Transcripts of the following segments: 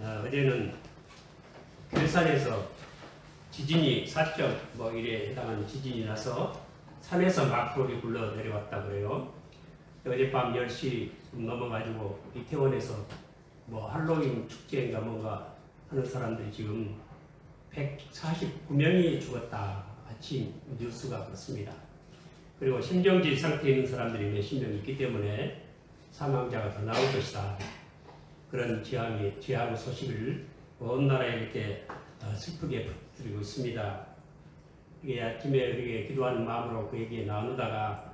어제는 괴산에서 지진이 4점 뭐 이래 해당하는 지진이 나서 산에서 막 돌이 굴러 내려왔다 그래요. 어젯밤 10시 좀 넘어가지고 이태원에서 뭐 할로윈 축제인가 뭔가 하는 사람들이 지금 149명이 죽었다. 아침 뉴스가 그렇습니다. 그리고 심정지 상태에 있는 사람들이 몇십 명 있기 때문에 사망자가 더 나올 것이다. 그런 재앙의 소식을 온 나라에 이렇게 슬프게 드리고 있습니다. 이게 아침에 우리가 기도하는 마음으로 그 얘기 나누다가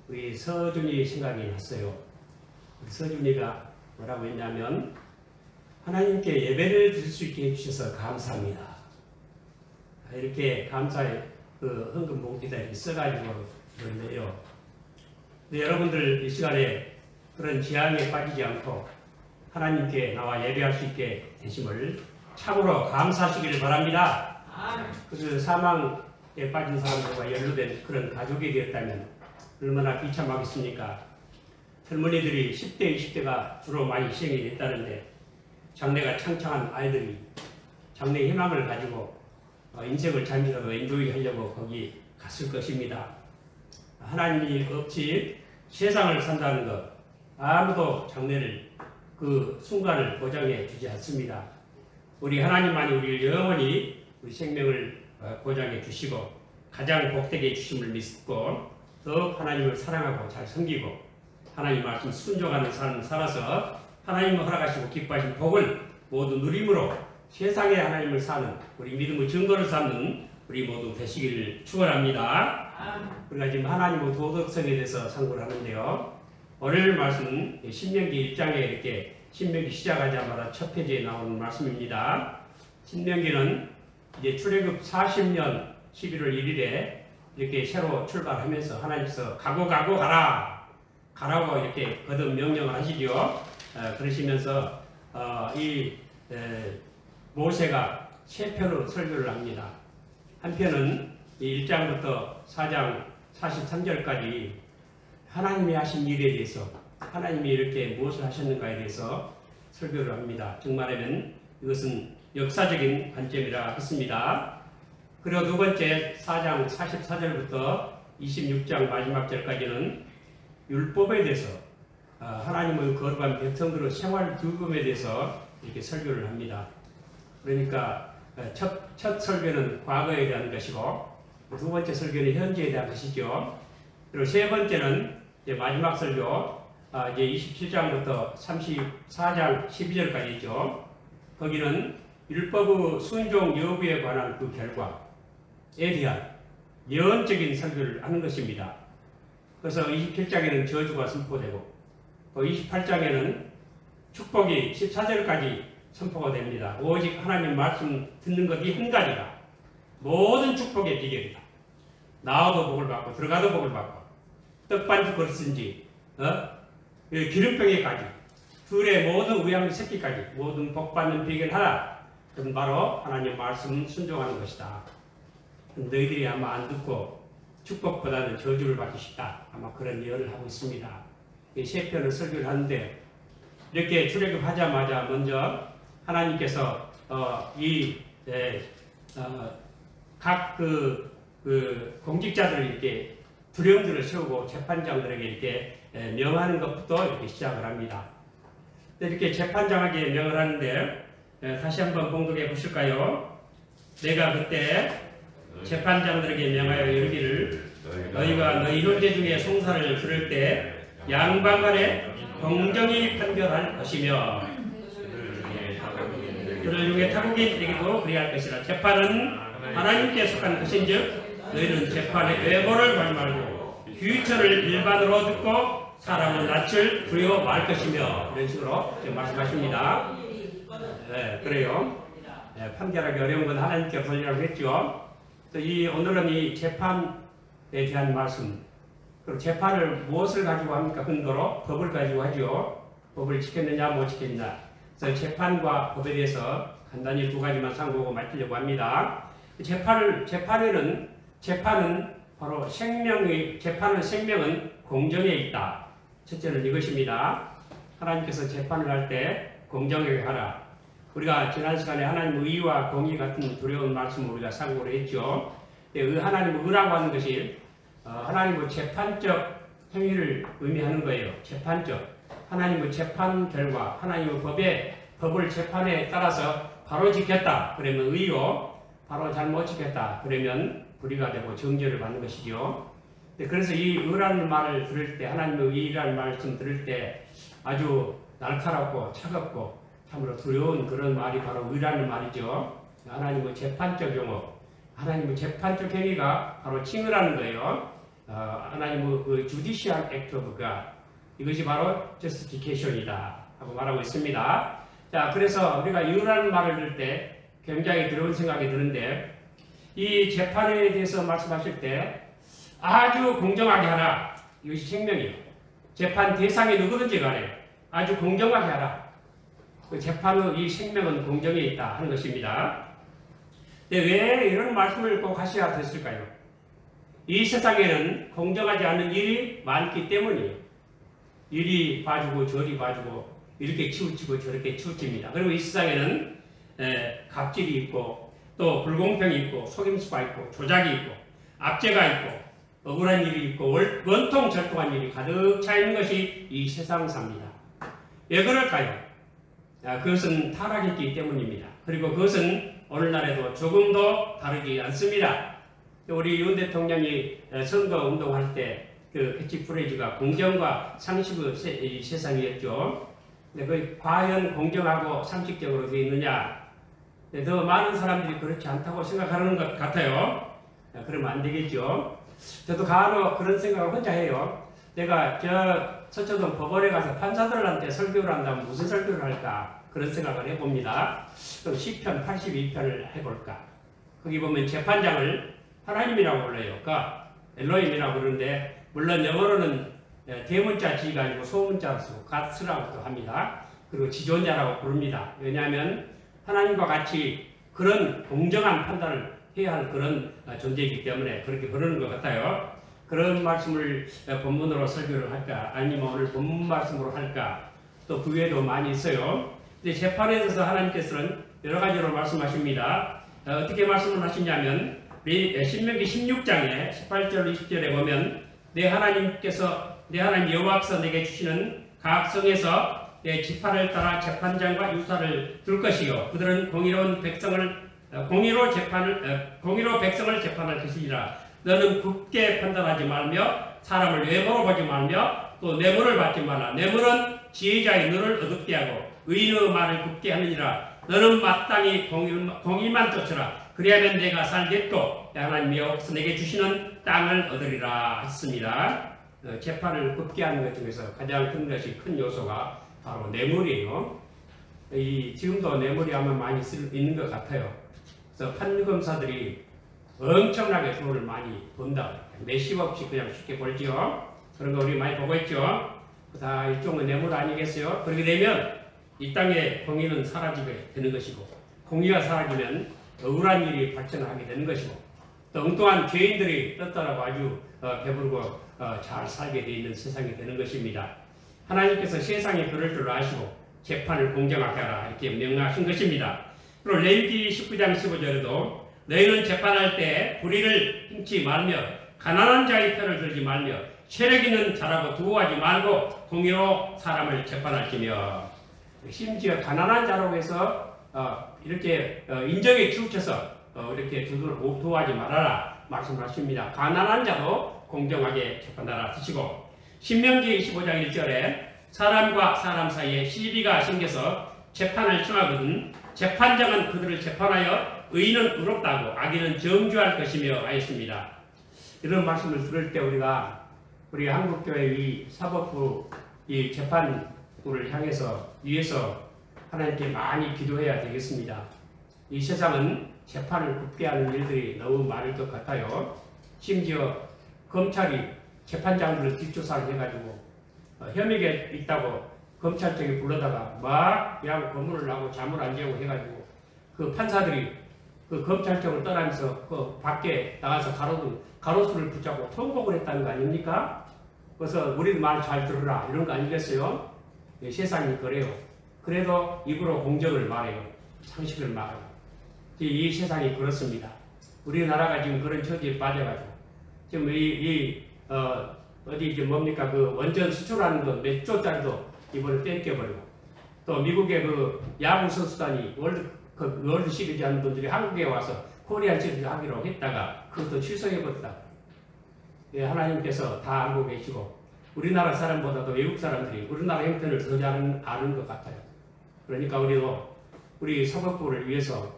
우리 서준이 생각이 났어요. 우리 서준이가 뭐라고 했냐면 하나님께 예배를 드릴 수 있게 해주셔서 감사합니다. 이렇게 감사의 그 헌금 봉투에다 이렇게 써가지고 그런데요. 근데 여러분들 이 시간에 그런 재앙에 빠지지 않고 하나님께 나와 예배할 수 있게 되심을 참으로 감사하시기를 바랍니다. 그 사망에 빠진 사람들과 연루된 그런 가족이 되었다면 얼마나 비참하겠습니까? 젊은이들이 10대, 20대가 주로 많이 희생이 됐다는데 장래가 창창한 아이들이 장래의 희망을 가지고 인생을 잠시라도 엔조이 하려고 거기 갔을 것입니다. 하나님이 없이 세상을 산다는 것 아무도 장래를 그 순간을 보장해 주지 않습니다. 우리 하나님만이 우리를 영원히 우리 생명을 보장해 주시고 가장 복되게 해주심을 믿고 더욱 하나님을 사랑하고 잘 섬기고 하나님 말씀 순종하는 삶을 살아서 하나님을 허락하시고 기뻐하신 복을 모두 누림으로 세상에 하나님을 사는 우리 믿음의 증거를 삼는 우리 모두 되시기를 축원합니다. 우리가 지금 하나님의 도덕성에 대해서 상고를 하는데요. 오늘 말씀은 신명기 1장에 이렇게 신명기 시작하자마자 첫 페이지에 나오는 말씀입니다. 신명기는 이제 출애굽 40년 11월 1일에 이렇게 새로 출발하면서 하나님께서 가라 가라고 이렇게 거듭 명령을 하시죠. 그러시면서 모세가 세 편으로 설교를 합니다. 한 편은 이 1장부터 4장 43절까지 하나님이 하신 일에 대해서 하나님이 이렇게 무엇을 하셨는가에 대해서 설교를 합니다. 정말하면 이것은 역사적인 관점이라 했습니다. 그리고 두 번째 4장 44절부터 26장 마지막 절까지는 율법에 대해서 하나님의 거룩한 백성들의 생활 규범에 대해서 이렇게 설교를 합니다. 그러니까 첫 설교는 과거에 대한 것이고 두 번째 설교는 현재에 대한 것이죠. 그리고 세 번째는 이제 마지막 설교 이제 27장부터 34장 12절까지 있죠. 거기는 율법의 순종 여부에 관한 그 결과에 대한 예언적인 설교를 하는 것입니다. 그래서 27장에는 저주가 선포되고 28장에는 축복이 14절까지 선포가 됩니다. 오직 하나님 말씀 듣는 것이 한 가지가 모든 축복의 비결이다. 나와도 복을 받고 들어가도 복을 받고 떡반죽 그릇인지 기름병에까지 둘의 모든 우양 새끼까지 모든 복받는 비결 하나 그건 바로 하나님 말씀 순종하는 것이다. 너희들이 아마 안 듣고 축복보다는 저주를 받기 쉽다. 아마 그런 예언을 하고 있습니다. 이 세 편을 설교를 하는데 이렇게 출애굽하자마자 먼저 하나님께서 각 공직자들을 이렇게 두령들을 세우고 재판장들에게 이렇게 명하는 것부터 이렇게 시작을 합니다. 이렇게 재판장에게 명을 하는데 다시 한번 봉독해 보실까요? 내가 그때 재판장들에게 명하여 이르기를 너희가 너희 형제 중에 송사를 들을 때 양방간에 공정히 판결할 것이며 그를 중에 타국이 되기도 그리할 것이라. 재판은 하나님께 속한 것인즉 너희는 재판의 외모를 말 말고 규천을 일반으로 듣고 사람은 낯을 두려워 말 것이며 이런 식으로 말씀하십니다. 네, 그래요. 네, 판결하기 어려운 건 하나님께 돌리라고 했죠. 또 오늘은 이 재판에 대한 말씀, 그리고 재판을 무엇을 가지고 합니까? 근거로 법을 가지고 하죠. 법을 지켰느냐 못 지켰느냐. 그래서 재판과 법에 대해서 간단히 두 가지만 상고하고 말하려고 합니다. 재판은 바로 재판은 생명은 공정에 있다. 첫째는 이것입니다. 하나님께서 재판을 할 때 공정하게 하라. 우리가 지난 시간에 하나님의 의와 공의 같은 두려운 말씀을 우리가 상고를 했죠. 하나님의 의라고 하는 것이 하나님의 재판적 행위를 의미하는 거예요. 재판적. 하나님의 재판 결과, 하나님의 법을 재판에 따라서 바로 지켰다. 그러면 의요. 바로 잘못 지켰다. 그러면 불의가 되고 정죄를 받는 것이죠. 그래서 이 의라는 말을 들을 때, 하나님의 의라는 말씀 들을 때 아주 날카롭고 차갑고 참으로 두려운 그런 말이 바로 의라는 말이죠. 하나님의 재판적 용어, 하나님의 재판적 행위가 바로 칭의라는 거예요. 하나님의 그 judicial act of God, 이것이 바로 justification이다 하고 말하고 있습니다. 자, 그래서 우리가 의라는 말을 들을 때 굉장히 두려운 생각이 드는데, 이 재판에 대해서 말씀하실 때 아주 공정하게 하라. 이것이 생명이에요. 재판 대상이 누구든지 간에 아주 공정하게 하라. 그 재판의 이 생명은 공정에 있다 하는 것입니다. 왜 이런 말씀을 꼭 하셔야 됐을까요? 이 세상에는 공정하지 않은 일이 많기 때문이에요. 이리 봐주고 저리 봐주고 이렇게 치우치고 저렇게 치우칩니다. 그리고 이 세상에는 갑질이 있고 또 불공평이 있고 속임수가 있고 조작이 있고 압제가 있고 억울한 일이 있고 원통절통한 일이 가득 차 있는 것이 이 세상사입니다. 왜 그럴까요? 그것은 타락했기 때문입니다. 그리고 그것은 오늘날에도 조금도 다르지 않습니다. 우리 윤 대통령이 선거운동할 때 그 캐치프레이즈가 공정과 상식의 세상이었죠. 근데 그 과연 공정하고 상식적으로 되어 있느냐? 더 많은 사람들이 그렇지 않다고 생각하는 것 같아요. 그러면 안 되겠죠. 저도 간혹 그런 생각을 혼자 해요. 내가 서초동 법원에 가서 판사들한테 설교를 한다면 무슨 설교를 할까? 그런 생각을 해봅니다. 그럼 시편 82편을 해볼까? 거기 보면 재판장을 하나님이라고 불러요. 그러니까 엘로힘이라고 그러는데, 물론 영어로는 대문자 지가 아니고 소문자로 쓰고 가스라고도 합니다. 그리고 지존자라고 부릅니다. 왜냐하면 하나님과 같이 그런 공정한 판단을 해야 할 그런 존재이기 때문에 그렇게 부르는 것 같아요. 그런 말씀을 본문으로 설교를 할까? 아니면 오늘 본문 말씀으로 할까? 또 그 외에도 많이 있어요. 근데 재판에 대해서 하나님께서는 여러 가지로 말씀하십니다. 어떻게 말씀을 하시냐면, 신명기 16장에 18절 20절에 보면 내 하나님 여호와께서 내게 주시는 각 성에서 내 지파를 따라 재판장과 유사를 둘 것이요 그들은 공의로 백성을 재판할 것이니라. 너는 굳게 판단하지 말며 사람을 외모로 보지 말며 또 뇌물을 받지 말라. 뇌물은 지혜자의 눈을 어둡게 하고 의인의 말을 굳게 하느니라. 너는 마땅히 공의만 쫓으라. 그리하면 내가 살겠고 하나님 여호와께서 내게 주시는 땅을 얻으리라 했습니다. 재판을 굳게 하는 것 중에서 가장 큰 요소가 바로 뇌물이에요. 지금도 뇌물이 아마 많이 있는 것 같아요. 그래서 판검사들이 엄청나게 돈을 많이 번다. 몇십억씩 그냥 쉽게 벌지요. 그런 거 우리 많이 보고 있죠. 다 일종의 뇌물 아니겠어요? 그렇게 되면 이 땅에 공의는 사라지게 되는 것이고, 공의가 사라지면 억울한 일이 발생하게 되는 것이고, 또 엉뚱한 죄인들이 떴다라고 아주 배부르고 잘 살게 되어 있는 세상이 되는 것입니다. 하나님께서 세상이 그럴 줄 아시고 재판을 공정하게 하라 이렇게 명령하신 것입니다. 그리고 레위기 19장 15절에도 너희는 재판할 때 불의를 행치 말며 가난한 자의 편을 들지 말며 세력 있는 자라고 두어하지 말고 공의로 사람을 재판할지며, 심지어 가난한 자라고 해서 이렇게 인정에 치우쳐서 이렇게 두어하지 말아라 말씀하십니다. 가난한 자도 공정하게 재판하라 드시고, 신명기 25장 1절에 사람과 사람 사이에 시비가 생겨서 재판을 청하거든 재판장은 그들을 재판하여 의인은 의롭다고 악인은 정죄할 것이며 하였습니다. 이런 말씀을 들을 때 우리 한국교회 이 사법부 이 재판부를 위해서 하나님께 많이 기도해야 되겠습니다. 이 세상은 재판을 굳게 하는 일들이 너무 많을 것 같아요. 심지어 검찰이 재판장들을 뒷조사를 해가지고 혐의가 있다고 검찰청에 불러다가 막 그냥 고문을 하고 잠을 안 자고 해가지고 그 판사들이 그 검찰청을 떠나면서 그 밖에 나가서 가로수를 붙잡고 통곡을 했다는 거 아닙니까? 그래서 우리 말 잘 들으라 이런 거 아니겠어요? 세상이 그래요. 그래도 입으로 공정을 말해요. 상식을 말하고 이 세상이 그렇습니다. 우리나라가 지금 그런 처지에 빠져가지고 지금 어디 이제 뭡니까 그 원전 수출하는 거 몇 조짜리도 이번에 뺏겨버리고 또 미국의 그 야구 선수단이 월드 시리즈 하는 분들이 한국에 와서 코리안 시리즈 하기로 했다가 그것도 취소해버렸다. 예, 하나님께서 다 알고 계시고 우리나라 사람보다도 외국 사람들이 우리나라 형편을 더 잘 아는 것 같아요. 그러니까 우리도 우리 서북부를 위해서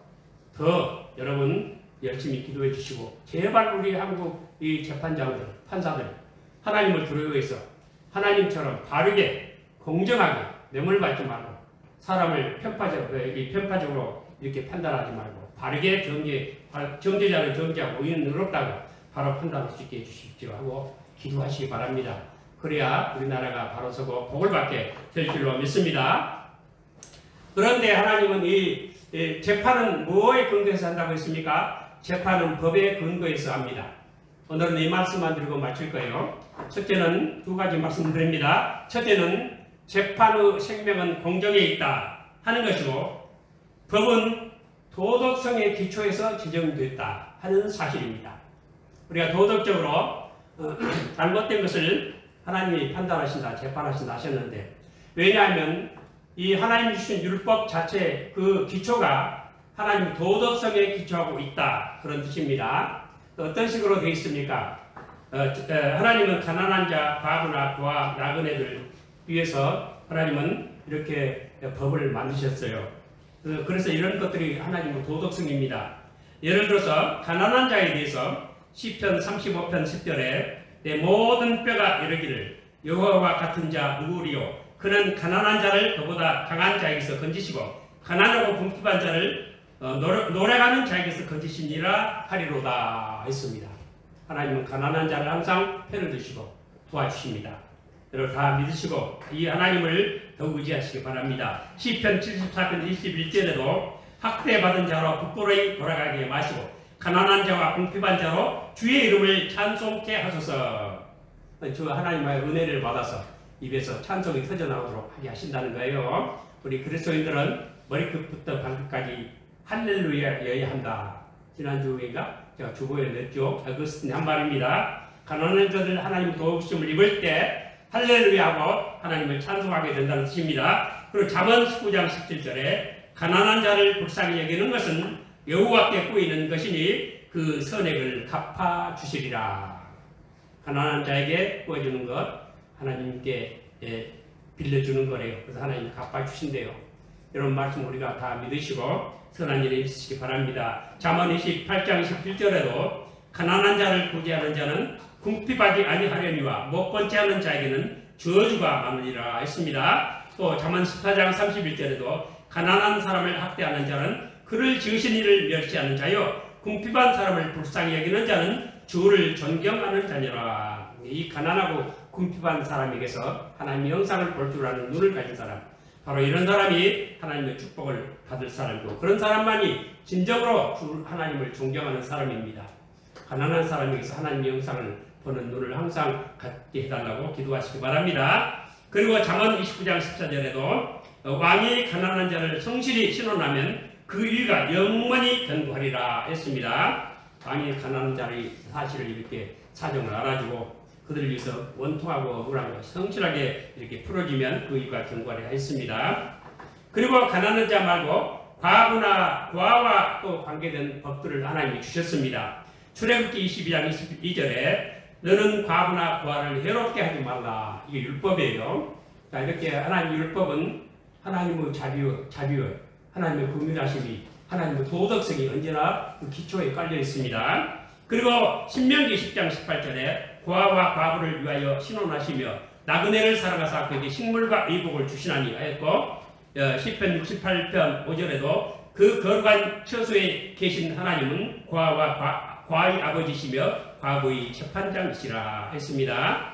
더 여러분 열심히 기도해 주시고 제발 우리 한국 이 재판장들, 판사들 하나님을 두려워해서 하나님처럼 바르게 공정하게 뇌물받지 말고 사람을 편파적으로 이렇게 판단하지 말고 바르게 정죄자는 정죄하고 의인은 의롭다고 바로 판단할 수 있게 해주십시오 하고 기도하시기 바랍니다. 그래야 우리나라가 바로 서고 복을 받게 될 줄로 믿습니다. 그런데 하나님은 이 재판은 뭐에 근거해서 한다고 했습니까? 재판은 법에 근거해서 합니다. 오늘은 이 말씀만 드리고 마칠 거예요. 첫째는 두 가지 말씀드립니다. 첫째는 재판의 생명은 공정에 있다 하는 것이고 법은 도덕성의 기초에서 지정됐다 하는 사실입니다. 우리가 도덕적으로 잘못된 것을 하나님이 판단하신다, 재판하신다 하셨는데 왜냐하면 이 하나님이 주신 율법 자체 그 기초가 하나님 도덕성에 기초하고 있다 그런 뜻입니다. 어떤 식으로 되어 있습니까? 하나님은 가난한 자, 과부나 고아, 나그네들 위해서 하나님은 이렇게 법을 만드셨어요. 그래서 이런 것들이 하나님의 도덕성입니다. 예를 들어서 가난한 자에 대해서 시편 35편 10절에 내 모든 뼈가 이르기를 여호와와 같은 자 누구리요 그는 가난한 자를 그보다 강한 자에게서 건지시고 가난하고 궁핍한 자를 노래가는 자에게서 건지시니라 하리로다 했습니다. 하나님은 가난한 자를 항상 편을 드시고 도와주십니다. 여러분 다 믿으시고 이 하나님을 더욱 의지하시기 바랍니다. 시편 74편 21절에도 학대받은 자로 부끄러이 돌아가게 마시고 가난한 자와 궁핍한 자로 주의 이름을 찬송케 하소서. 저 하나님의 은혜를 받아서 입에서 찬송이 터져나오도록 하게 하신다는 거예요. 우리 그리스도인들은 머리끝부터 발끝까지 할렐루야여야 한다. 지난주인가 제가 주보에 냈죠. 어거스틴 한 말입니다. 가난한 자들 하나님 도우심을 입을 때 할렐루야하고 하나님을 찬송하게 된다는 뜻입니다. 그리고 잠언 19장 17절에 가난한 자를 불쌍히 여기는 것은 여호와께 꾸이는 것이니 그 선액을 갚아 주시리라. 가난한 자에게 꾸어주는 것 하나님께 빌려주는 거래요. 그래서 하나님 갚아 주신대요. 이런 말씀 우리가 다 믿으시고 선한 일에 있으시기 바랍니다. 잠언 28장 17절에도 가난한 자를 구제하는 자는 궁핍하지 아니하려니와 못 번지 하는 자에게는 저주가 많으리라 했습니다. 또 잠언 14장 31절에도 가난한 사람을 학대하는 자는 그를 지으신 이를 멸시하는 자요 궁핍한 사람을 불쌍히 여기는 자는 주를 존경하는 자녀라. 이 가난하고 궁핍한 사람에게서 하나님의 영상을 볼 줄 아는 눈을 가진 사람 바로 이런 사람이 하나님의 축복을 받을 사람이고 그런 사람만이 진정으로 하나님을 존경하는 사람입니다. 가난한 사람에게서 하나님의 영상을 보는 눈을 항상 갖게 해달라고 기도하시기 바랍니다. 그리고 잠언 29장 14절에도 왕이 가난한 자를 성실히 신원하면 그 일가 영원히 견고하리라 했습니다. 왕이 가난한 자의 사실을 이렇게 사정을 알아주고 그들을 위해서 원통하고 억울한 것 성실하게 이렇게 풀어주면 그 일가 견고하리라 했습니다. 그리고 가난한 자 말고 과부나 고아와 또 관계된 법들을 하나님이 주셨습니다. 출애굽기 22장 22절에 너는 과부나 고아를 해롭게 하지 말라. 이게 율법이에요. 자, 이렇게 하나님의 율법은 하나님의 자비요, 하나님의 긍휼하심이, 하나님의 도덕성이 언제나 그 기초에 깔려 있습니다. 그리고 신명기 10장 18절에 고아와 과부를 위하여 신원하시며 나그네를 사랑하사 그에게 식물과 의복을 주시나니 하였고 시편 68편 5절에도 그 거룩한 처소에 계신 하나님은 고아와 과의 아버지시며 과부의 재판장이시라 했습니다.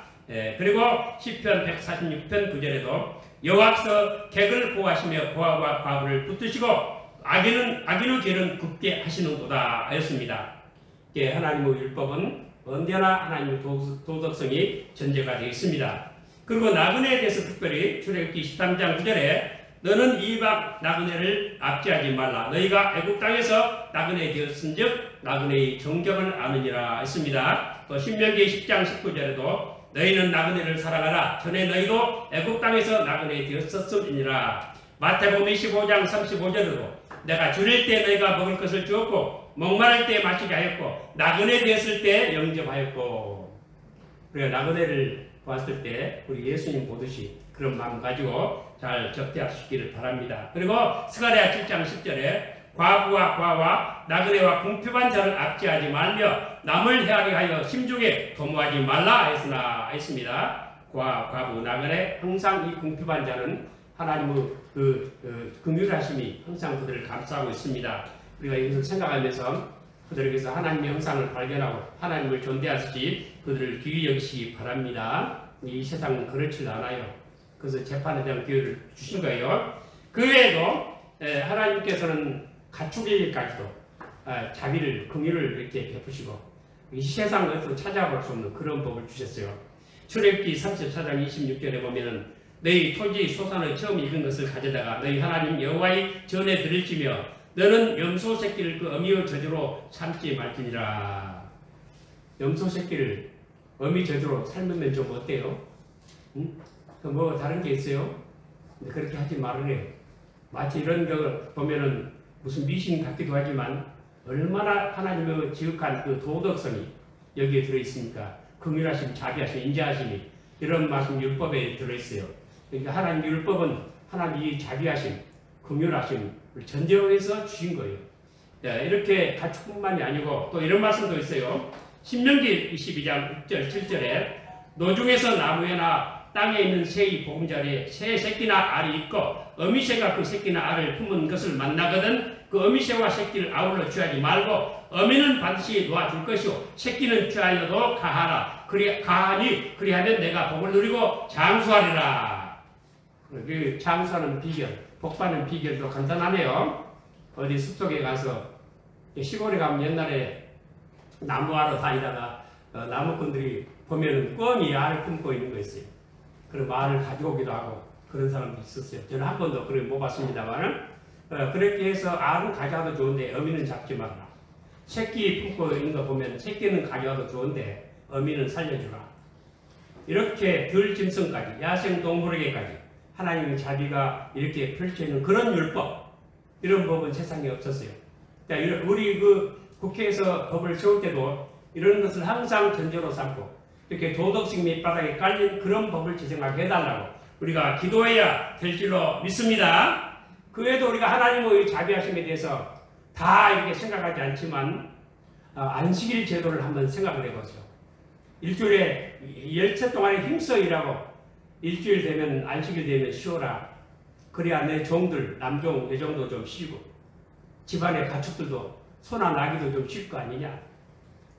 그리고 시편 146편 9절에도 여호와께서 객을 보호하시며 고아와 과부를 붙드시고 악인의 길은 굽게 하시는도다 하였습니다. 하나님의 율법은 언제나 하나님의 도덕성이 전제가 되어 있습니다. 그리고 나그네에 대해서 특별히 출애굽기 13장 9절에 너는 이방 나그네를 압제하지 말라. 너희가 애굽 땅에서 나그네 되었은즉 나그네의 정경을 아느니라 했습니다. 또 신명기 10장 19절에도 너희는 나그네를 사랑하라. 전에 너희도 애굽 땅에서 나그네 되었었음이니라. 마태복음 25장 35절에도 내가 줄일 때 너희가 먹을 것을 주었고 목마를 때 마시게 하였고 나그네 되었을 때 영접하였고. 우리가 나그네를 보았을 때 우리 예수님 보듯이 그런 마음 가지고 잘 접대하시기를 바랍니다. 그리고 스가랴 7장 10절에 과부와 과와 나그네와 궁핍한 자를 압제하지 말며 남을 해하게 하여 심중에 도모하지 말라 했습니다. 과부, 나그네 항상 이 궁핍한 자는 하나님의 긍휼하심이 항상 그들을 감싸고 있습니다. 우리가 이것을 생각하면서 그들에게서 하나님의 형상을 발견하고 하나님을 존대하듯이 그들을 귀히 여기시기 바랍니다. 이 세상은 그렇지 않아요. 그래서 재판에 대한 기회를 주신 거예요. 그 외에도 하나님께서는 가축일 일까지도 자비를, 긍휼을 이렇게 베푸시고 이 세상 어디서 찾아볼 수 없는 그런 법을 주셨어요. 출애굽기 34장 26절에 보면은 너희 토지 소산의 처음 익은 것을 가져다가 너희 하나님 여호와의 전에 드릴지며 너는 염소 새끼를 그 어미의 저주로 삶지 말지니라. 염소 새끼를 어미 저주로 삶으면 좀 어때요? 응? 뭐 다른 게 있어요? 그렇게 하지 말으래요. 마치 이런 거 보면은 무슨 미신 같기도 하지만 얼마나 하나님의 지극한 그 도덕성이 여기에 들어있습니까? 긍휼하심, 자비하심, 인자하심이 이런 말씀 율법에 들어있어요. 그러니까 하나님 율법은 하나님이 자비하심, 긍휼하심을 전제로 해서 주신 거예요. 이렇게 가축뿐만이 아니고 또 이런 말씀도 있어요. 신명기 22장 6절 7절에 노중에서 나무에나 땅에 있는 새의 보금자리에 새 새끼나 알이 있고 어미새가 그 새끼나 알을 품은 것을 만나거든 그 어미새와 새끼를 아울러 취하지 말고 어미는 반드시 놓아줄 것이요 새끼는 취하여도 가하라. 가하니 그리하면 내가 복을 누리고 장수하리라. 그 장수하는 비결, 복받는 비결도 간단하네요. 어디 숲속에 가서 시골에 가면 옛날에 나무하러 다니다가 나무꾼들이 보면은 껌이 알을 품고 있는 거 있어요. 그런 알을 가져오기도 하고 그런 사람도 있었어요. 저는 한 번도 그렇게 못 봤습니다만 그렇게 해서 알은 가져와도 좋은데 어미는 잡지 말라. 새끼 품고 있는 거 보면 새끼는 가져와도 좋은데 어미는 살려주라. 이렇게 들짐승까지 야생동물에게까지 하나님의 자비가 이렇게 펼쳐있는 그런 율법, 이런 법은 세상에 없었어요. 우리 그 국회에서 법을 세울 때도 이런 것을 항상 전제로 삼고 이렇게 도덕성 밑바닥에 깔린 그런 법을 제정하게 해달라고 우리가 기도해야 될 줄로 믿습니다. 그 외에도 우리가 하나님의 자비하심에 대해서 다 이렇게 생각하지 않지만 안식일 제도를 한번 생각을 해보세요. 일주일에 열흘 동안에 힘써 일하고 일주일 되면 안식일 되면 쉬어라. 그래야 내 종들 남종 여종도 좀 쉬고 집안의 가축들도 소나 나기도 좀 쉴 거 아니냐.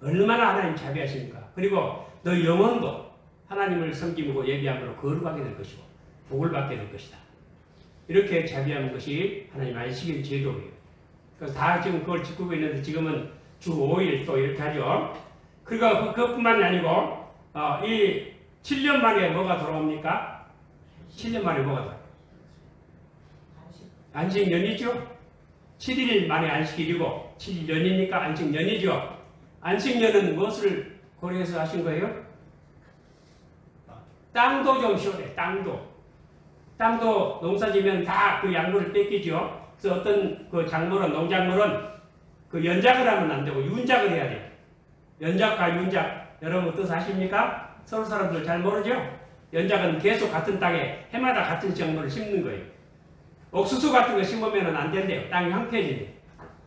얼마나 하나님 자비하십니까. 그리고 너 영혼도 하나님을 섬기고 예비함으로 거룩하게 될 것이고 복을 받게 될 것이다. 이렇게 자비하는 것이 하나님 안식일 제도예요. 그래서 다 지금 그걸 지키고 있는데 지금은 주 5일 또 이렇게 하죠. 그리고 그것뿐만이 아니고 이 7년 만에 뭐가 돌아옵니까? 7년 만에 뭐가 돌아옵니까? 안식년이죠. 7일 만에 안식일이고 7년이니까 안식년이죠. 안식년은 무엇을 고려해서 하신 거예요? 땅도 좀 쉬어래. 땅도 농사지면 다 그 약물을 뺏기죠. 그래서 어떤 그 작물은 농작물은 그 연작을 하면 안 되고 윤작을 해야 돼요. 연작과 윤작 여러분 어떠서 아십니까? 서울 사람들 잘 모르죠? 연작은 계속 같은 땅에 해마다 같은 작물을 심는 거예요. 옥수수 같은 거 심으면 안 된대요. 땅이 황폐해진대요.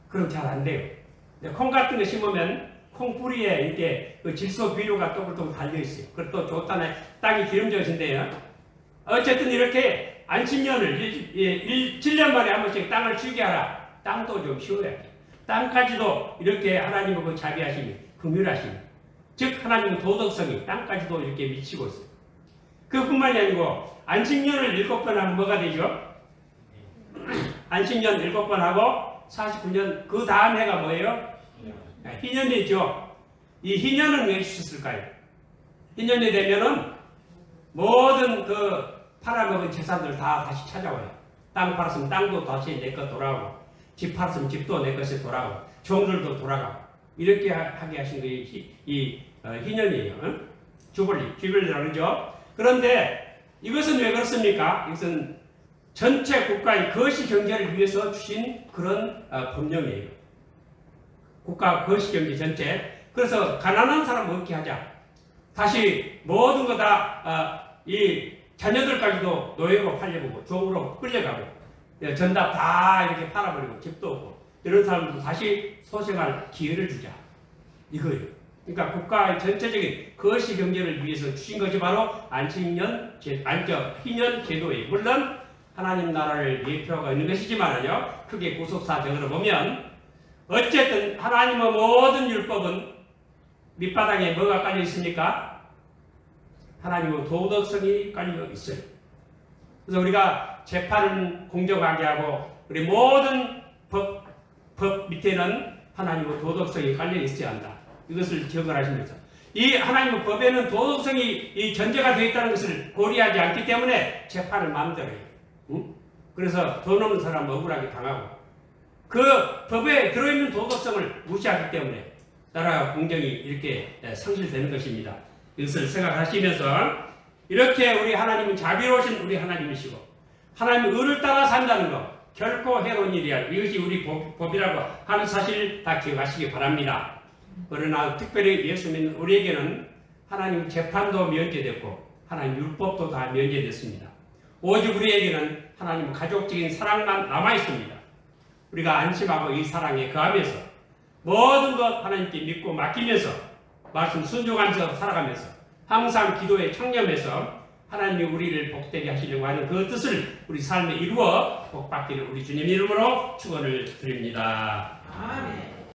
그럼 잘 안 돼요. 콩 같은 거 심으면 콩 뿌리에 이렇게 그 질소 비료가 또글또글 달려있어요. 그리고 또 좋다네. 땅이 기름져진대요. 어쨌든 이렇게 안식년을 7년 만에 한 번씩 땅을 쉬게 하라. 땅도 좀 쉬어야 돼. 땅까지도 이렇게 하나님의 그 자비하심이, 긍휼하심이, 즉 하나님의 도덕성이 땅까지도 이렇게 미치고 있어요. 그뿐만이 아니고 안식년을 7번 하면 뭐가 되죠? 안식년 7번 하고 49년 그 다음 해가 뭐예요? 희년이죠. 이 희년은 왜 주셨을까요? 희년이 되면은 모든 그 팔아먹은 재산들 다 다시 찾아와요. 땅 팔았으면 땅도 다시 내 것 돌아오고, 집 팔았으면 집도 내 것이 돌아오고, 종들도 돌아가고, 이렇게 하게 하신 게 희년이에요. 주벌리라고 그러죠. 그런데 이것은 왜 그렇습니까? 이것은 전체 국가의 거시 경제를 위해서 주신 그런 법령이에요. 국가 거시 경제 전체. 그래서 가난한 사람 없게 하자. 다시 모든 거 다 이 자녀들까지도 노예로 팔려보고 종으로 끌려가고 전답 다 이렇게 팔아버리고 집도 없고 이런 사람들도 다시 소생할 기회를 주자. 이거예요. 그러니까 국가의 전체적인 거시 경제를 위해서 주신 것이 바로 희년 제도예요. 물론 하나님 나라를 예표하고 있는 것이지만요. 크게 구속사적으로 보면 어쨌든 하나님의 모든 율법은 밑바닥에 뭐가 깔려 있습니까? 하나님의 도덕성이 깔려 있어요. 그래서 우리가 재판을 공정하게 하고 우리 모든 법 밑에는 하나님의 도덕성이 깔려 있어야 한다. 이것을 기억을 하시면서 이 하나님의 법에는 도덕성이 이 전제가 되어 있다는 것을 고려하지 않기 때문에 재판을 마음대로 해요. 응? 그래서 돈 없는 사람은 억울하게 당하고 그 법에 들어있는 도덕성을 무시하기 때문에 나라와 공정이 이렇게 상실되는 것입니다. 이것을 생각하시면서 이렇게 우리 하나님은 자비로우신 우리 하나님이시고 하나님의 의를 따라 산다는 것 결코 해로운 일이 아니고 이것이 우리 법이라고 하는 사실을 다 기억하시기 바랍니다. 그러나 특별히 예수 믿는 우리에게는 하나님 재판도 면제됐고 하나님 율법도 다 면제됐습니다. 오직 우리에게는 하나님 가족적인 사랑만 남아있습니다. 우리가 안심하고 이 사랑에 거하면서 모든 것 하나님께 믿고 맡기면서 말씀 순종하면서 살아가면서 항상 기도에 청렴해서 하나님이 우리를 복되게 하시려고 하는 그 뜻을 우리 삶에 이루어 복받기를 우리 주님 이름으로 축원을 드립니다. 아멘.